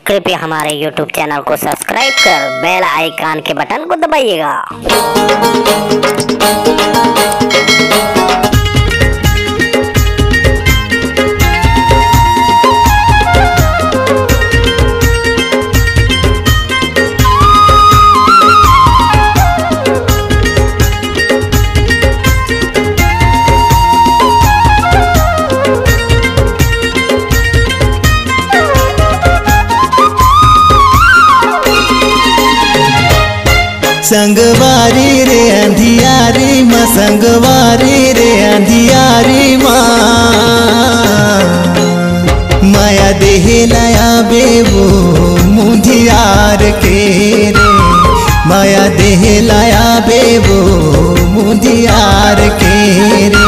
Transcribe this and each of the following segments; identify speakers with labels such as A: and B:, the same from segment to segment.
A: कृपया हमारे YouTube channel को सब्सक्राइब कर बेल आइकन के बटन को दबाइएगा।
B: संगवारी रे अंधियारी माँ, संगवारी रे अंधियारी माँ, माया देहे लाया बेबो मुंधियार के रे, माया देहे लाया बेबो मुंधियार के रे।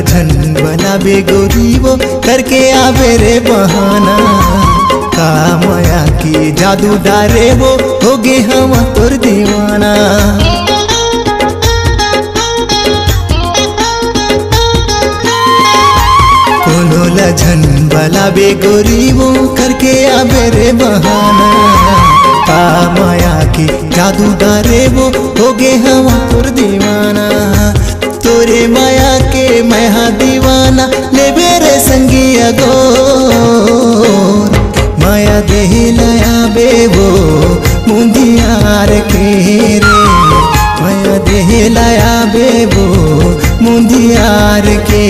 B: झन बनाबे गोरीबो करके आवे रे बहाना, का माया की जादू डारे वो होगे हम तोर दीवाना। कोनो लझन बनाबे गोरीबो करके आवे रे बहाना, का माया की जादू डारे वो होगे हम तोर दीवाना। तोरे माया के मैं दीवाना ले बेरे संगिया गो, माया देह लाया बेबो मुंदियार के रे, माया देह लाया बेबो मुंदियार के।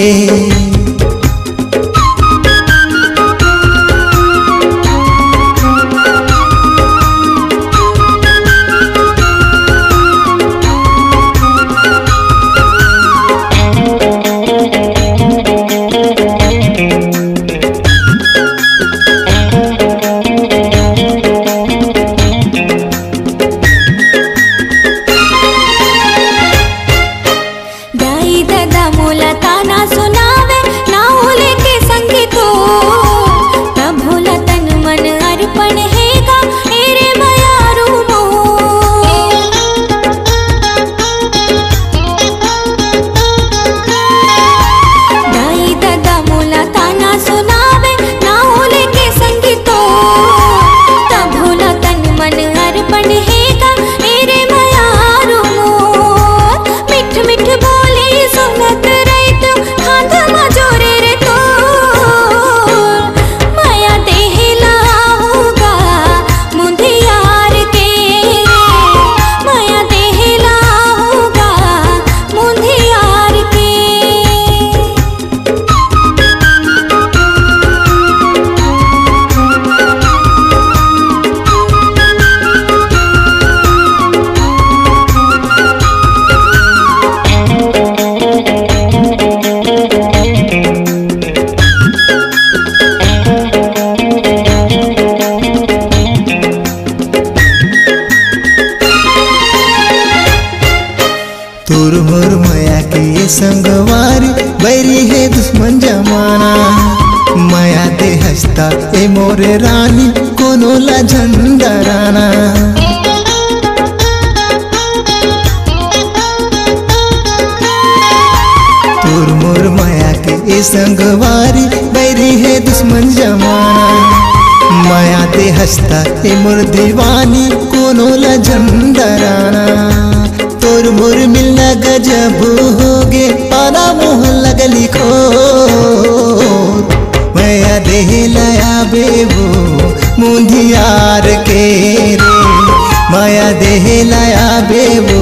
B: तोर मोर माया के संगवारी बैरी है दुश्मन जमाना, माया दे हंसता ए मोरे रानी कोनो ला झंडराना। तोर मोर माया के ए संगवारी बैरी है दुश्मन जमाना, माया दे हंसता ए मोर दीवानी कोनो ला झंडराना। तोर मोर मिलना गजब होगे पाना मोह लगली खो, माया देह लाया बेबो मुंधियार के रे, माया देह लाया बेबो